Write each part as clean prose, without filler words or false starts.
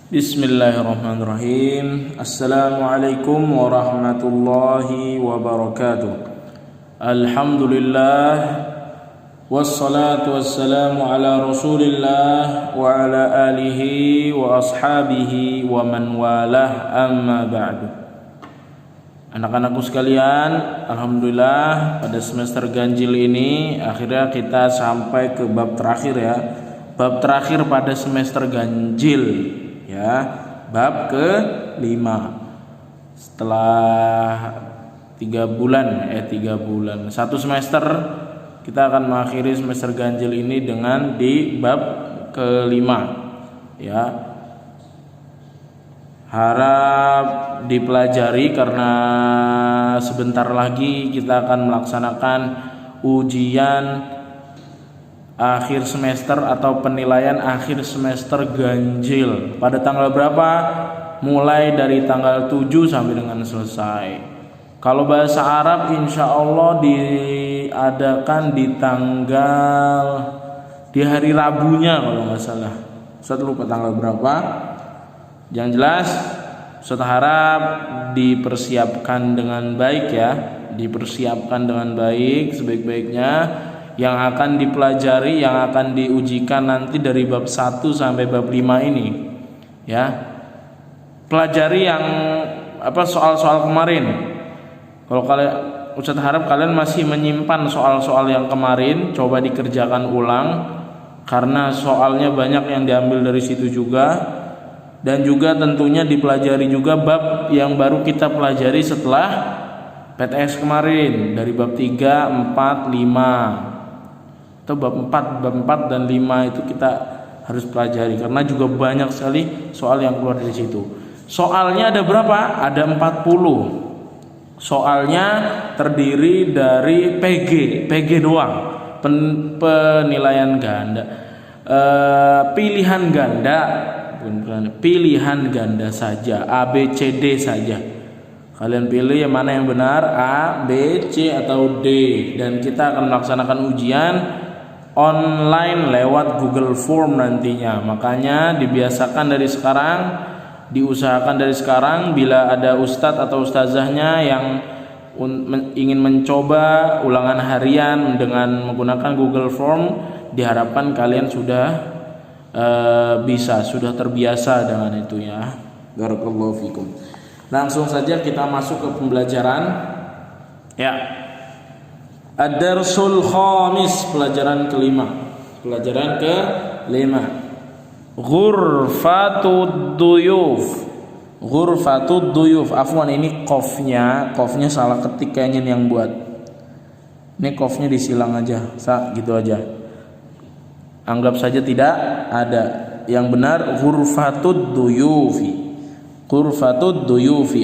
Bismillahirrahmanirrahim. Assalamualaikum warahmatullahi wabarakatuh. Alhamdulillah, wassalatu wassalamu ala rasulillah wa ala alihi wa ashabihi wa man walah, amma ba'du. Anak-anakku sekalian, alhamdulillah pada semester ganjil ini akhirnya kita sampai ke bab terakhir ya. Bab terakhir pada semester ganjil ya, bab ke-5. Setelah 3 bulan 1 semester kita akan mengakhiri semester ganjil ini dengan di bab ke-5 ya. Harap dipelajari karena sebentar lagi kita akan melaksanakan ujian akhir semester atau penilaian akhir semester ganjil. Pada tanggal berapa? Mulai dari tanggal 7 sampai dengan selesai. Kalau bahasa Arab insya Allah diadakan di hari Rabunya kalau nggak salah. Ustaz lupa tanggal berapa. Yang jelas Ustaz harap dipersiapkan dengan baik ya. Dipersiapkan dengan baik sebaik-baiknya. Yang akan dipelajari, yang akan diujikan nanti dari bab 1 sampai bab 5 ini ya. Pelajari yang soal-soal kemarin. Kalau kalian, Ustaz harap kalian masih menyimpan soal-soal yang kemarin, coba dikerjakan ulang karena soalnya banyak yang diambil dari situ juga. Dan juga tentunya dipelajari juga bab yang baru kita pelajari setelah PTS kemarin, dari bab 3, 4, 5 atau bab 4 dan 5 itu kita harus pelajari karena juga banyak sekali soal yang keluar dari situ. Soalnya ada berapa? Ada 40. Soalnya terdiri dari PG doang. Penilaian ganda. Pilihan ganda saja, A, B, C, D saja. Kalian pilih yang mana yang benar, A, B, C atau D. Dan kita akan melaksanakan ujian online lewat Google Form nantinya. Makanya diusahakan dari sekarang bila ada ustadz atau ustazahnya yang ingin mencoba ulangan harian dengan menggunakan Google Form, diharapkan kalian sudah sudah terbiasa dengan itu ya. Barakallahu fikum. Langsung saja kita masuk ke pembelajaran ya. Ad-darsul khamis, pelajaran kelima. Ghurfatud duyuf. Afwan, ini qafnya salah ketik kayaknya nih yang buat. Ini qafnya disilang aja, gitu aja. Anggap saja tidak ada. Yang benar ghurfatud duyufi.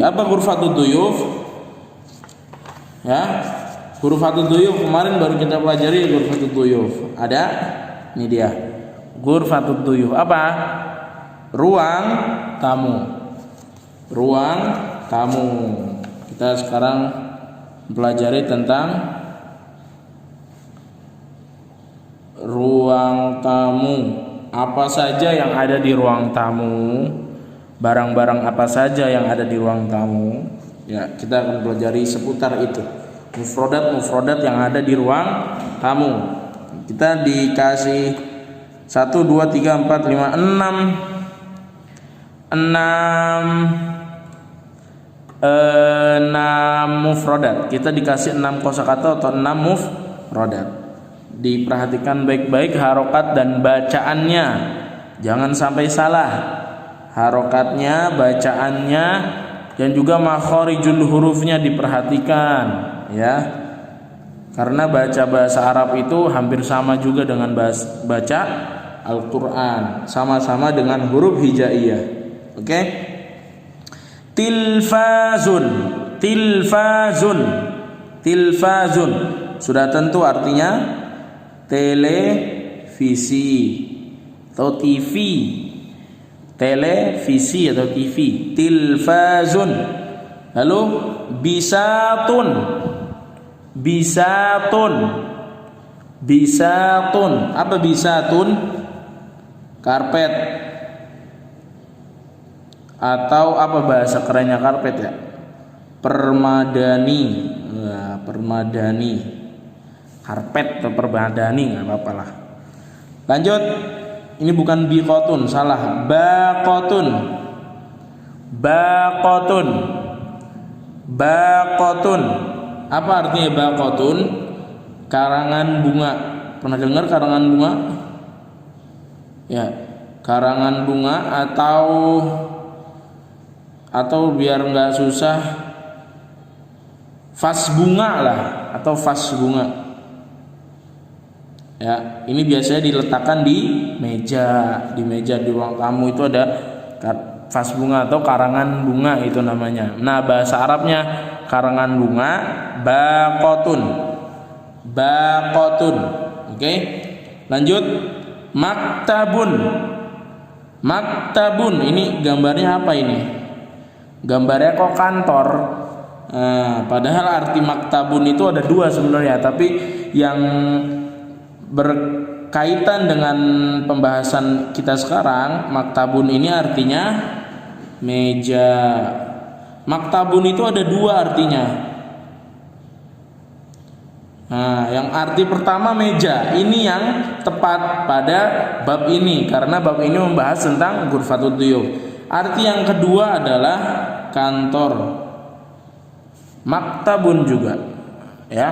Apa ghurfatud duyuf? Ya. Ghurfatud duyuf kemarin baru kita pelajari ghurfatud duyuf. Ada? Ini dia. Ghurfatud duyuf apa? Ruang tamu. Kita sekarang pelajari tentang ruang tamu. Apa saja yang ada di ruang tamu? Barang-barang apa saja yang ada di ruang tamu? Ya, kita akan pelajari seputar itu. Mufrodat yang ada di ruang tamu. Kita dikasih 1, 2, 3, 4, 5, 6 mufrodat. Kita dikasih 6 kosakata atau 6 mufrodat. Diperhatikan baik-baik harokat dan bacaannya. Jangan sampai salah. Harokatnya, bacaannya, dan juga makhorijul hurufnya diperhatikan ya, karena baca bahasa Arab itu hampir sama juga dengan baca Al-Quran, sama-sama dengan huruf hijaiyah. Oke? Tilfazun sudah tentu artinya televisi atau TV. Televisi atau TV. Tilfazun. Lalu bisatun. Apa bisatun? Karpet. atau apa bahasa kerennya karpet ya? Permadani. Nah, permadani. Karpet atau permadani nggak apa-apa lah. Lanjut. Ini bukan biqotun, salah. Baqotun. Baqotun. Baqotun. Apa artinya baqotun? Karangan bunga. Pernah dengar karangan bunga? Ya, karangan bunga atau biar nggak susah, vas bunga lah, atau vas bunga. Ya, ini biasanya diletakkan di meja di ruang tamu itu ada vas bunga atau karangan bunga itu namanya. Nah, bahasa Arabnya karangan bunga baqotun. Baqotun. Oke. Lanjut, maktabun. Maktabun ini gambarnya apa ini? Gambarnya kok kantor. Padahal arti maktabun itu ada dua sebenarnya, tapi yang berkaitan dengan pembahasan kita sekarang, maktabun ini artinya meja. Maktabun itu ada dua artinya. Nah, yang arti pertama meja, ini yang tepat pada bab ini karena bab ini membahas tentang ghurfatud duyuf. Arti yang kedua adalah kantor. Maktabun juga, ya.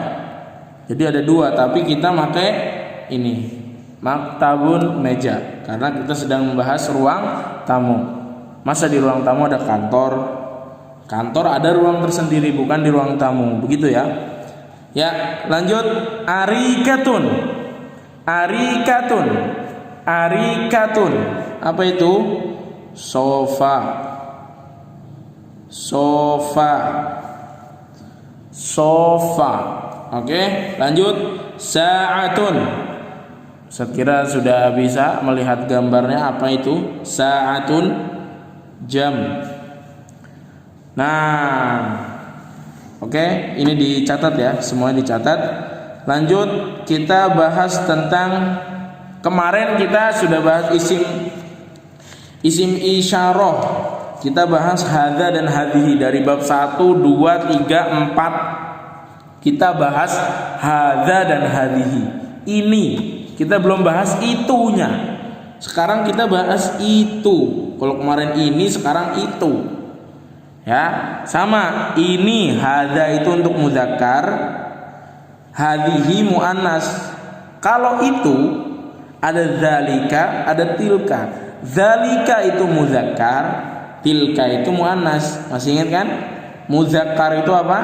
Jadi ada dua, tapi kita pakai ini maktabun meja karena kita sedang membahas ruang tamu. Masa di ruang tamu ada kantor? Kantor ada ruang tersendiri, bukan di ruang tamu, begitu ya. Ya, lanjut. Arikatun. Arikatun. Arikatun. Apa itu? Sofa. Sofa. Sofa. Oke, lanjut. Sa'atun. Saya kira sudah bisa melihat gambarnya. Apa itu? Sa'atun, jam. Nah, oke, ini dicatat ya, semua dicatat. Lanjut, kita bahas tentang, kemarin kita sudah bahas isim isyarah. Kita bahas hadza dan hadhihi dari bab 1, 2, 3, 4. Kita bahas hadza dan hadhihi. Ini kita belum bahas itunya. Sekarang kita bahas itu. Kalau kemarin ini, sekarang itu. Ya, sama. Ini hadza itu untuk muzakkar, hadhihi muannas. Kalau itu ada zalika, ada tilka. Zalika itu muzakkar, tilka itu muannas. Masih ingat kan? Muzakkar itu apa?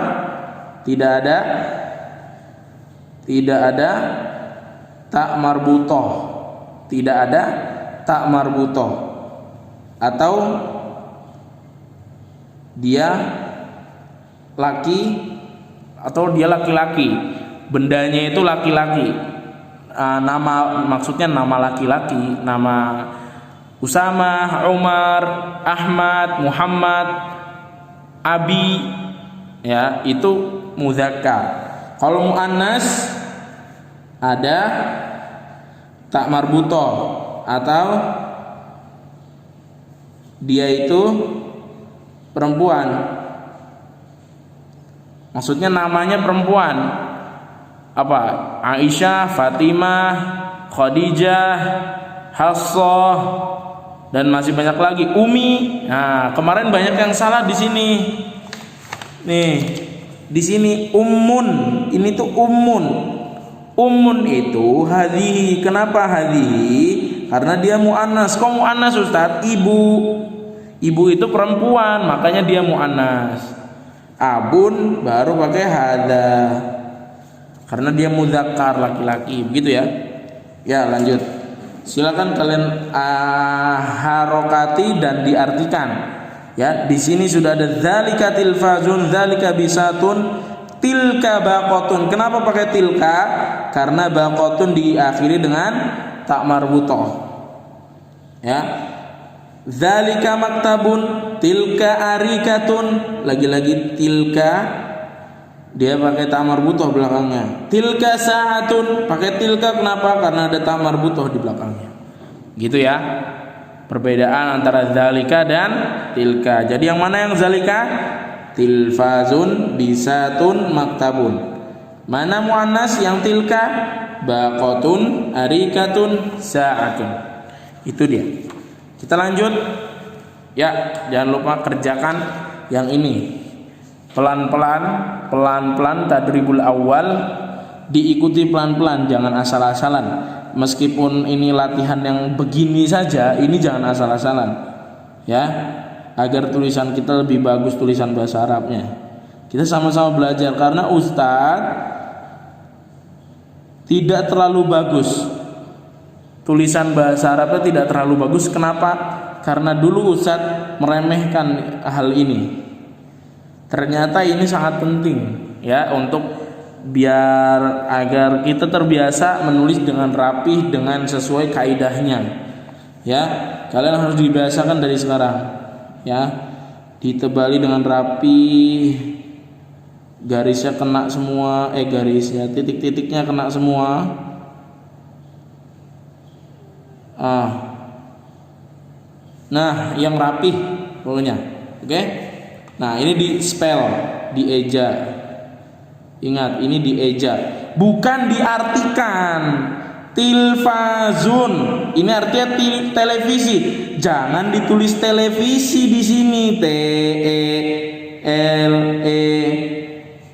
Tidak ada tak marbutoh. Tidak ada tak marbutoh. Atau dia laki atau dia laki-laki, bendanya itu laki-laki. Nama, maksudnya nama laki-laki, nama Usama, Umar, Ahmad, Muhammad, Abi, ya, itu muzakkar. Kalau muannas ada tak marbutoh atau dia itu perempuan. Maksudnya namanya perempuan. Apa? Aisyah, Fatimah, Khadijah, Hafsah, dan masih banyak lagi. Umi. Nah, kemarin banyak yang salah di sini. Nih, di sini ummun. Ini tuh ummun. Ummun itu hadhihi. Kenapa hadhihi? Karena dia muannas. Kok muannas, Ustaz? Ibu. Ibu itu perempuan, makanya dia muannas. Abun baru pakai hada. Karena dia muzakkar, laki-laki, begitu ya. Ya, lanjut. Silakan kalian harokati dan diartikan. Ya, di sini sudah ada zalika tilfazun, zalika bisatun, tilka baqotun. Kenapa pakai tilka? Karena baqotun diakhiri dengan tak marbutoh. Ya. Zalika maktabun, tilka arikatun. Lagi-lagi tilka, dia pakai ta marbutoh belakangnya. Tilka sa'atun, pakai tilka. Kenapa? Karena ada ta marbutoh di belakangnya. Gitu ya. Perbedaan antara zalika dan tilka. Jadi yang mana yang zalika? Tilfazun, bisatun, maktabun. Mana muannas yang tilka? Baqatun, arikatun, sa'atun. Itu dia. Kita lanjut. Ya, jangan lupa kerjakan yang ini. Pelan-pelan tadribul awal, diikuti pelan-pelan, jangan asal-asalan. Meskipun ini latihan yang begini saja, ini jangan asal-asalan. Ya, agar tulisan kita lebih bagus, tulisan bahasa Arabnya. Kita sama-sama belajar karena Ustadz tidak terlalu bagus. Tulisan bahasa Arabnya tidak terlalu bagus. Kenapa? Karena dulu Ustadz meremehkan hal ini. Ternyata ini sangat penting ya, untuk biar agar kita terbiasa menulis dengan rapih, dengan sesuai kaidahnya. Ya, kalian harus dibiasakan dari sekarang. Ya, ditebali dengan rapi, garisnya kena semua, garisnya titik-titiknya kena semua. Nah, yang rapi pokoknya. Oke? Nah, ini di spell, dieja. Ingat, ini dieja, bukan diartikan. Tilfazun, ini artinya televisi. Jangan ditulis televisi di sini, TELE.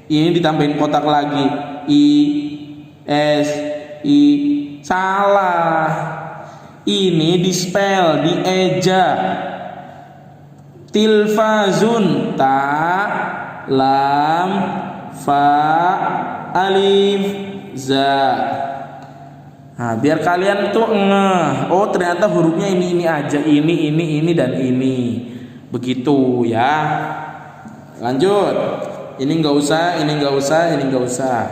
Ini ditambahin kotak lagi, ISI. Salah. Ini di spell, dieja. Tilfazun, ta, lam, fa, alif, za. Nah, biar kalian tuh ngeh, oh ternyata hurufnya ini aja, ini dan ini. Begitu ya. Lanjut. Ini enggak usah, ini enggak usah, ini enggak usah.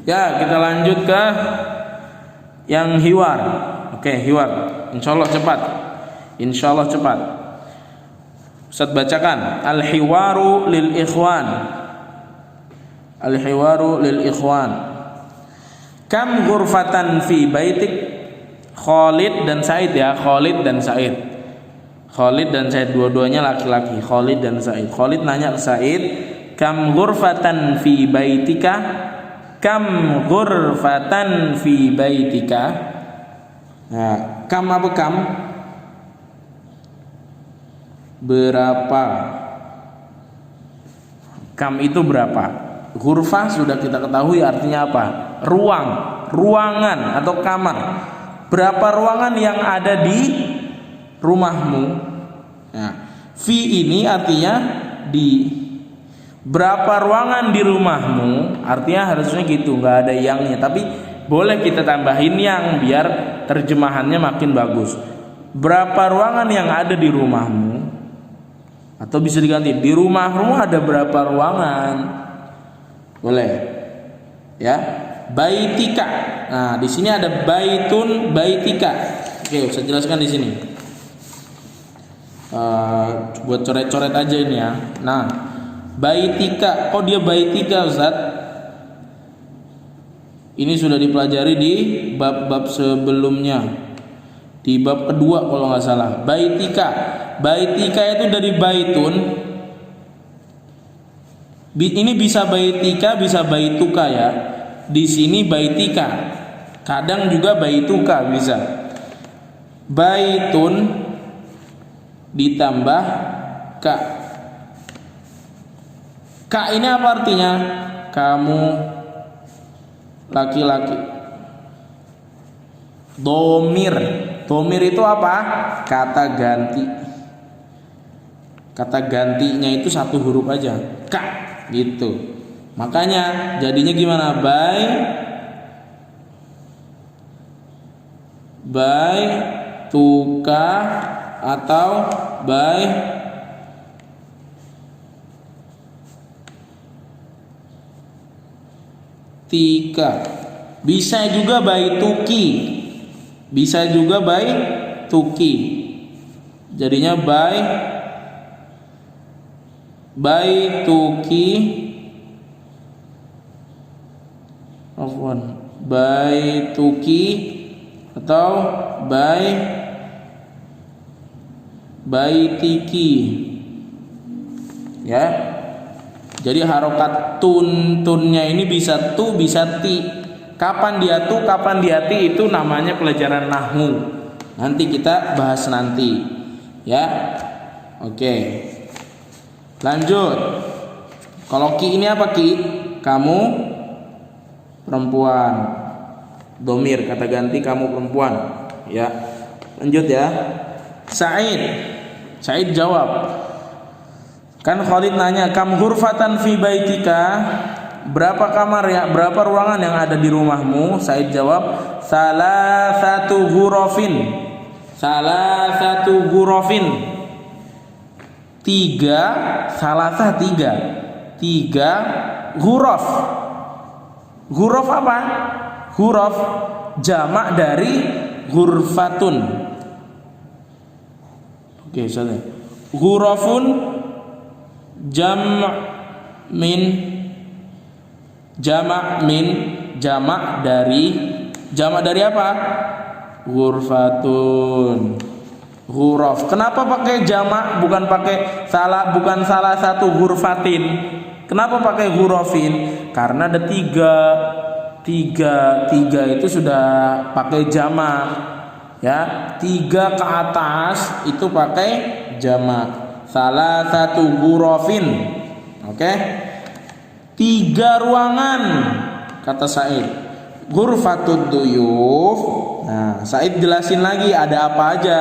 Ya, kita lanjut ke yang hiwar. Oke, hiwar. Insyaallah cepat. Insyaallah cepat. Ustaz bacakan al-hiwaru lil ikhwan. Al-hiwaru lil ikhwan. Kam ghurfatan fi baitik? Khalid dan Said ya, Khalid dan Said. Khalid dan Said, dua-duanya laki-laki, Khalid dan Said. Khalid nanya ke Said, kam ghurfatan fi baitika? Kam ghurfatan fi baitika? Nah, kam apa kam? Berapa? Kam itu berapa? Ghurfah sudah kita ketahui artinya apa? Ruang, ruangan atau kamar. Berapa ruangan yang ada di rumahmu? Nah, fi ini artinya di. Berapa ruangan di rumahmu? Artinya harusnya gitu, nggak ada yangnya. Tapi boleh kita tambahin yang biar terjemahannya makin bagus. Berapa ruangan yang ada di rumahmu? Atau bisa diganti, di rumahmu ada berapa ruangan? Boleh. Ya. Baitika. Nah, di sini ada baitun, baitika. Oke, saya jelaskan di sini. Buat coret-coret aja ini ya. Nah, baitika. Kok dia baitika, Ustaz? Ini sudah dipelajari di bab-bab sebelumnya. Di bab kedua kalau nggak salah. Baitika. Baitika itu dari baitun. Ini bisa baitika, bisa baituka ya. Di sini baitika. Kadang juga baituka bisa. Baitun ditambah ka. Ka ini apa artinya? Kamu laki-laki. Domir. Domir itu apa? Kata ganti. Kata gantinya itu satu huruf aja. Ka gitu. Makanya jadinya gimana? By tuka atau by tika. Bisa juga by tuki. Bisa juga by tuki. Jadinya by tuki. Afwan. By tuki atau by baitiki. Ya. Jadi harokat tunnya ini bisa tu bisa ti. Kapan dia tu, kapan dia ti, itu namanya pelajaran nahwu. Nanti kita bahas nanti. Ya. Oke. Lanjut. Kalau ki ini apa ki? Kamu perempuan. Domir kata ganti kamu perempuan. Ya. Lanjut ya. Said jawab. Kan Khalid nanya, kam ghurfatan fi baitika? Berapa kamar ya? Berapa ruangan yang ada di rumahmu? Said jawab, salasatu ghurafin. Salasatu ghurafin. Tiga ghuraf. Ghuraf apa? Ghuraf jamak dari ghurfatun. Oke, salah. Ghurafun jamak dari apa? Ghurfatun. Ghuraf. Kenapa pakai jamak bukan salah satu ghurfatin? Kenapa pakai ghurafin? Karena ada tiga itu sudah pakai jamak. Ya, 3 ke atas itu pakai jamak. Salah satu ghurafin. Oke? 3 ruangan kata Said. Ghurfatud duyuf. Nah, Said jelasin lagi ada apa aja,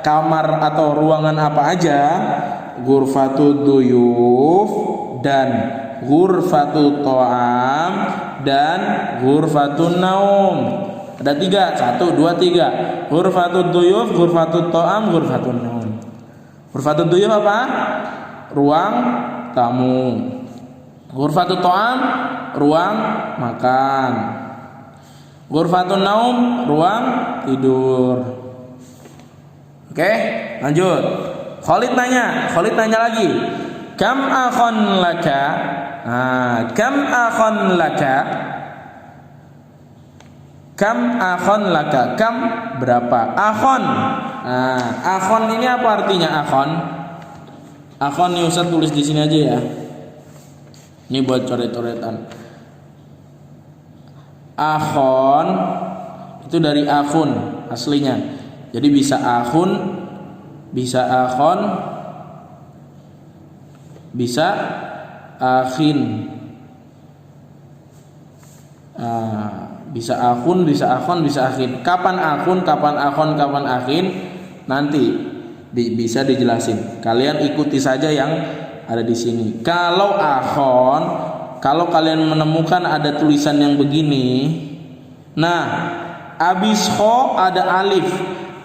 kamar atau ruangan apa aja. Ghurfatud duyuf dan ghurfatut ta'am dan ghurfatun naum. Ada 3, 1, 2, 3. Ghurfatud duyuf, ghurfatut ta'am, ghurfatun naum. Ghurfatud duyuf apa? Ruang tamu. Ghurfatut ta'am, ruang makan. Ghurfatun naum, ruang tidur. Oke, lanjut. Khalid nanya lagi. Kam akhon laka? Kam akhon laka? Kam akhon laka? Kam berapa? Akhon. Akhon ini apa artinya akhon? Akhon nih Ustaz tulis di sini aja ya. Ini buat coret-coretan. Akhon itu dari akhun aslinya. Jadi bisa akhun, bisa akhon, bisa akhin. Bisa akhun, bisa akhon, bisa akhin. Kapan akhun, kapan akhon, kapan akhin? Nanti bisa dijelasin. Kalian ikuti saja yang ada di sini. Kalau akhon, kalau kalian menemukan ada tulisan yang begini, nah, abis kho ada alif.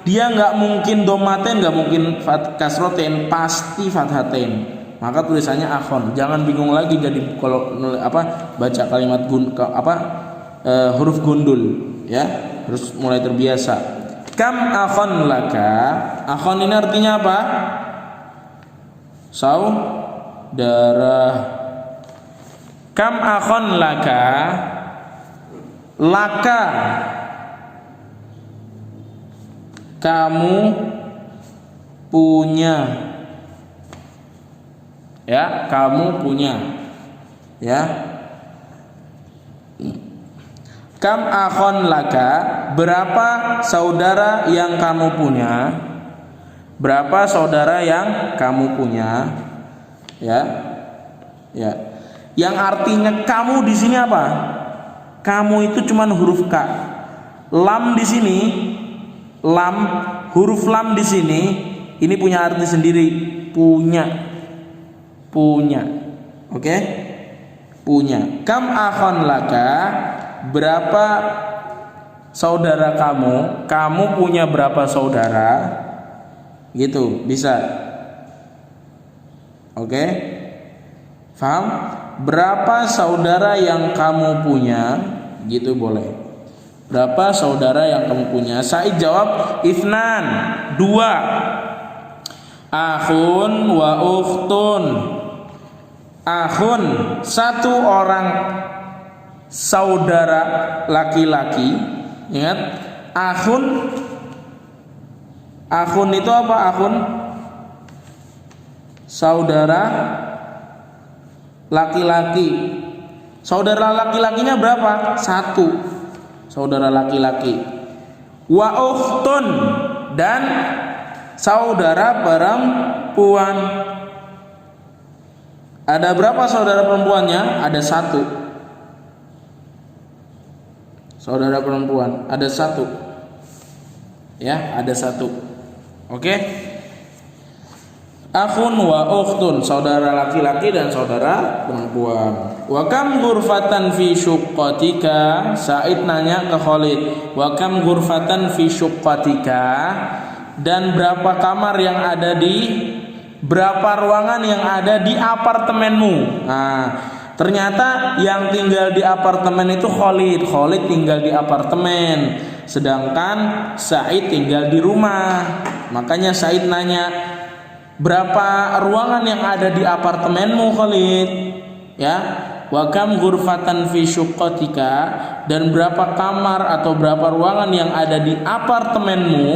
Dia nggak mungkin domaten, nggak mungkin kasroten, pasti fathaten. Maka tulisannya akhon. Jangan bingung lagi jadi kalau baca kalimat huruf gundul, ya, harus mulai terbiasa. Kam akhon laka? Akhon ini artinya apa? Saudara. Kam akhon laka? Laka, kamu punya. Ya, kamu punya. Ya. Kam akhon laka? Berapa saudara yang kamu punya? Berapa saudara yang kamu punya? Ya. Ya. Yang artinya kamu di sini apa? Kamu itu cuman huruf ka. Lam di sini, huruf lam di sini, ini punya arti sendiri, punya. Oke? Punya. Kam akhon laka? Berapa saudara kamu? Kamu punya berapa saudara? Gitu, bisa. Oke? Paham? Berapa saudara yang kamu punya? Gitu boleh. Berapa saudara yang kamu punya? Said jawab, ifnan, 2. Akhun wa ukhtun. Akhun, 1 orang saudara laki-laki. Ingat, akhun itu apa? saudara laki-laki. Saudara laki-lakinya berapa? 1 saudara laki-laki. Wa ukhtun, dan saudara perempuan. Ada berapa saudara perempuannya? Ada 1 saudara perempuan, ada 1. Ya, ada 1. Oke. Akhun wa ukhtun, saudara laki-laki dan saudara perempuan. Wa kam ghurfatan fi syuqqatika? Said nanya ke Khalid, wa kam ghurfatan fi syuqqatika? Dan berapa kamar yang ada di, berapa ruangan yang ada di apartemenmu? Nah, ternyata yang tinggal di apartemen itu Khalid. Khalid tinggal di apartemen, sedangkan Said tinggal di rumah. Makanya Said nanya, berapa ruangan yang ada di apartemenmu Khalid? Ya, wa kam ghurfatan fi syuqqatika, dan berapa kamar atau berapa ruangan yang ada di apartemenmu?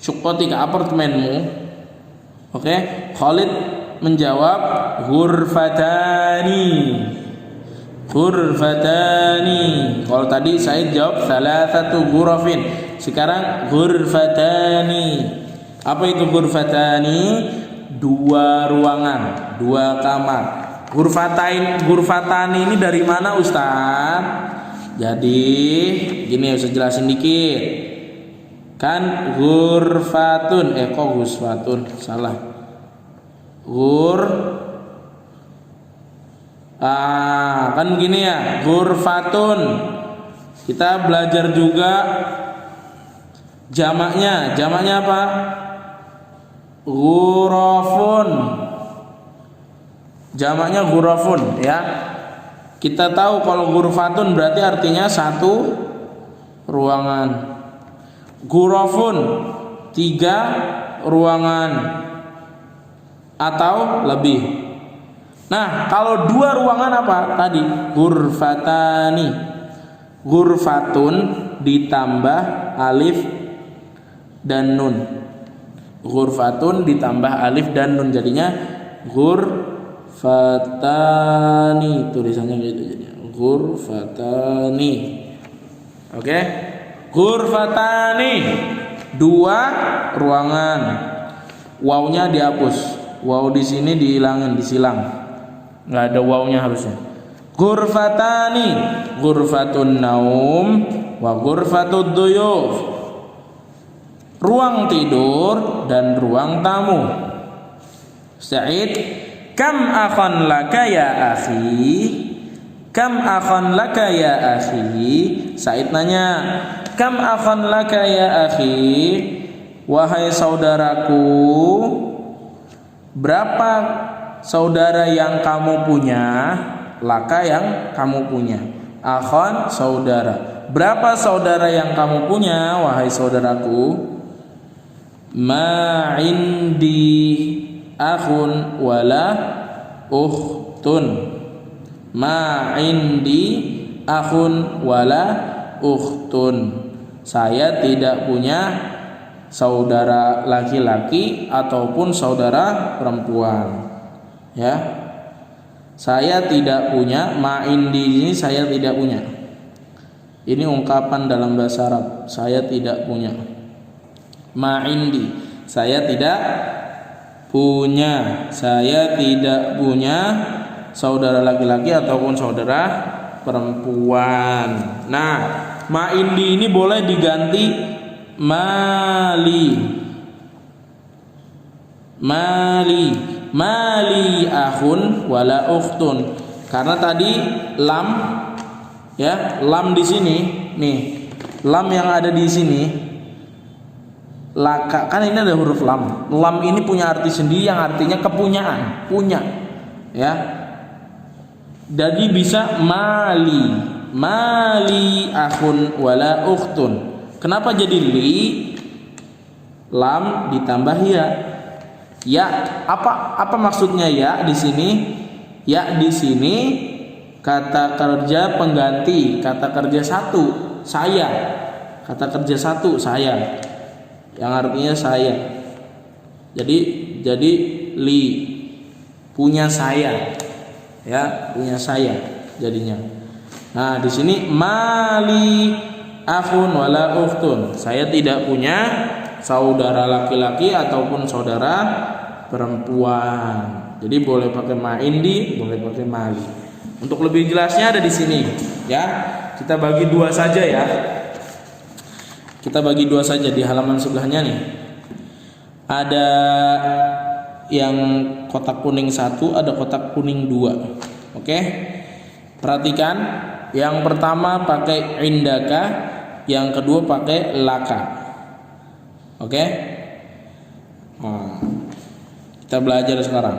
Syuqqatika, apartemenmu. Oke, Khalid menjawab ghurfatani. Ghurfatani. Kalau tadi Said jawab salasatu ghurafin, sekarang ghurfatani. Apa itu ghurfatani? 2 ruangan, 2 kamar. Ghurfatani ini dari mana Ustaz? Jadi gini, saya jelasin dikit. Kan ghurfatun, kok ghurfatun? Salah. Kan begini ya, ghurfatun. Kita belajar juga jamaknya. Jamaknya apa? Ghurafun. Jamaknya ghurafun ya. Kita tahu kalau ghurfatun berarti artinya 1 ruangan. Ghurafun 3 ruangan atau lebih. Nah, kalau 2 ruangan apa? Tadi ghurfatani. Ghurfatun ditambah alif dan nun. Ghurfatun ditambah alif dan nun, jadinya ghurfatani. Tulisannya gitu jadinya ghurfatani. Oke? Ghurfatani, 2 ruangan. Wawnya dihapus. Waw di sini dihilangin, disilang. Enggak ada wawnya harusnya. Ghurfatani, ghurfatun naum wa ghurfatud duyuf. Ruang tidur dan ruang tamu. Sa'id, kam akhan laka ya akhi? Kam akhan laka ya akhi? Sa'id nanya, kam akhan laka ya akhi? Wahai saudaraku, berapa saudara yang kamu punya? Laka yang kamu punya. Akhan, saudara. Berapa saudara yang kamu punya, wahai saudaraku? Ma indi akhun wala ukhtun. Ma indi akhun wala ukhtun. Saya tidak punya saudara laki-laki ataupun saudara perempuan. Ya. Saya tidak punya. Ma indi ini saya tidak punya. Ini ungkapan dalam bahasa Arab. Saya tidak punya. Ma'indi, saya tidak punya. Saya tidak punya saudara laki-laki ataupun saudara perempuan. Nah, ma'indi ini boleh diganti mali. Mali, mali akhun wala ukhtun. Karena tadi lam, ya, lam di sini nih. Lam yang ada di sini, laka, kan ini ada huruf lam. Lam ini punya arti sendiri yang artinya kepunyaan, punya. Ya. Jadi bisa mali, mali akhun wala ukhtun. Kenapa jadi li? Lam ditambah ya. Ya, apa maksudnya ya di sini? Ya di sini kata kerja pengganti, kata kerja satu, saya. Kata kerja satu, saya. Yang artinya saya. Jadi li. Punya saya. Ya, punya saya jadinya. Nah, di sini mali akhun wala ukhtun. Saya tidak punya saudara laki-laki ataupun saudara perempuan. Jadi boleh pakai ma indi, boleh pakai mali. Untuk lebih jelasnya ada di sini, ya. Kita bagi dua saja ya. Kita bagi dua saja di halaman sebelahnya nih. Ada yang kotak kuning 1, ada kotak kuning 2. Oke. Perhatikan, yang pertama pakai indaka, yang kedua pakai laka. Oke. Nah, kita belajar sekarang.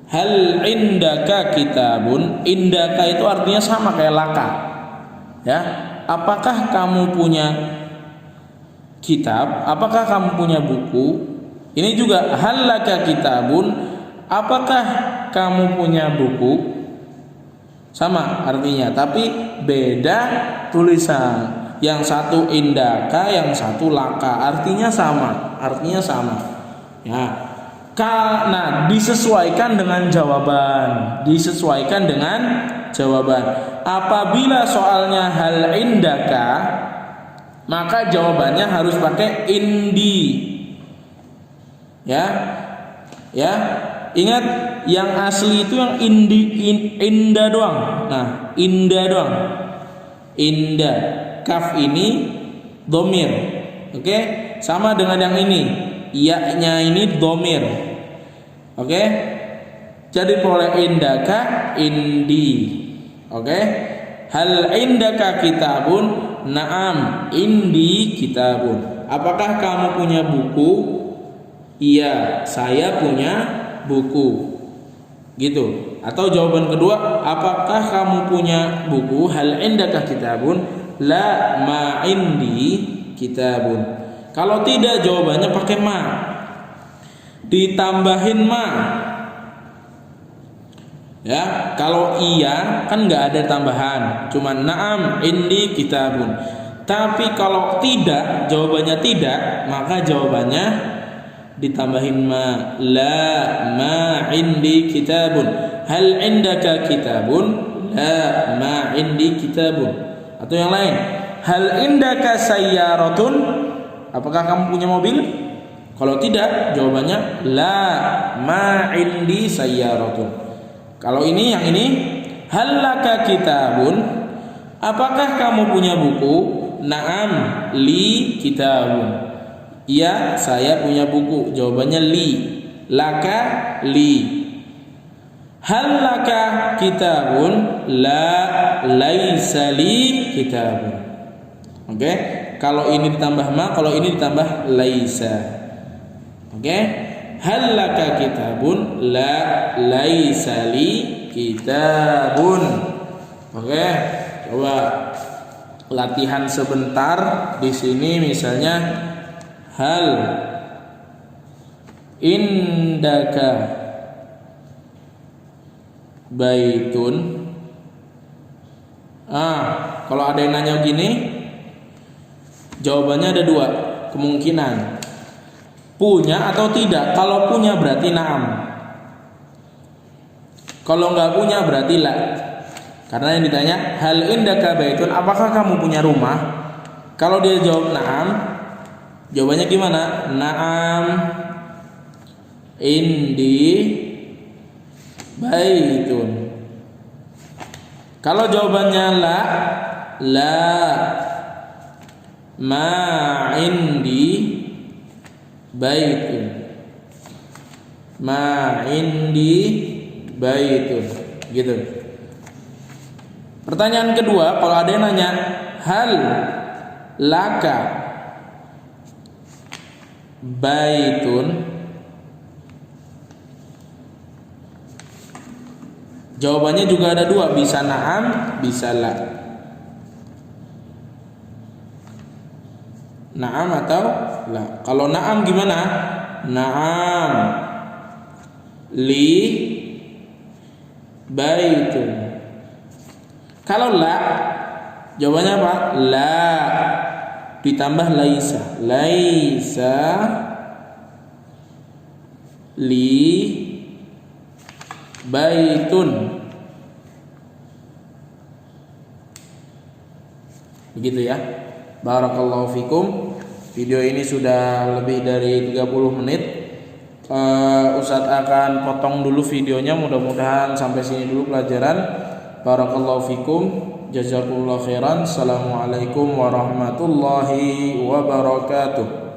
Hal indaka kitabun. Indaka itu artinya sama kayak laka. Ya. Apakah kamu punya kitab? Apakah kamu punya buku? Ini juga hal laka kitabun. Apakah kamu punya buku? Sama artinya, tapi beda tulisan. Yang satu indaka, yang satu laka. Artinya sama, Ya. Nah, disesuaikan dengan jawaban. Apabila soalnya hal indaka, maka jawabannya harus pakai indi. Ya. Ingat, yang asli itu yang inda doang. Nah, inda doang. Inda. Kaf ini domir. Oke, sama dengan yang ini. Ya-nya ini domir. Oke. Jadi boleh indaka, indi. Oke. Hal indaka kitabun? Naam, indi kitabun. Apakah kamu punya buku? Iya, saya punya buku. Gitu. Atau jawaban kedua, apakah kamu punya buku? Hal indaka kitabun? La, ma indi kitabun. Kalau tidak, jawabannya pakai ma. Ditambahin ma. Ya, kalau iya kan nggak ada tambahan, cuma naam indi kitabun. Tapi kalau tidak, jawabannya tidak, maka jawabannya ditambahin ma. La, ma indi kitabun. Hal indaka kitabun? La, ma indi kitabun. Atau yang lain, hal indaka sayyaratun? Apakah kamu punya mobil? Kalau tidak, jawabannya la, ma indi sayyaratun. Kalau ini, yang ini, hal laka kitabun? Apakah kamu punya buku? Naam, li kitabun. Iya, saya punya buku. Jawabannya li. Laka, li. Hal laka kitabun? La, laisa li kitabun. Oke. Kalau ini ditambah ma, kalau ini ditambah laisa. Oke. Hal laka kitabun? La, laisa li kitabun. Oke. Coba latihan sebentar di sini, misalnya hal indaka baitun. Kalau ada yang nanya gini, jawabannya ada dua kemungkinan, punya atau tidak. Kalau punya berarti naam, kalau nggak punya berarti la. Karena yang ditanya hal indaka baitun, apakah kamu punya rumah? Kalau dia jawab naam, jawabannya gimana? Naam indi baitun. Kalau jawabannya la, la ma indi baitun. Ma indi baitun. Gitu. Pertanyaan kedua, kalau ada yang nanya hal laka baitun, jawabannya juga ada dua, bisa naam, bisa la. Naam atau la. Kalau naam gimana? Naam li baitun. Kalau la, jawabannya apa? La ditambah laisa. Laisa li baitun. Begitu ya. Barakallahu fikum. Video ini sudah lebih dari 30 menit. Ustadz akan potong dulu videonya, mudah-mudahan sampai sini dulu pelajaran. Barakallahu fikum, jazakumullah khairan. Assalamualaikum warahmatullahi wabarakatuh.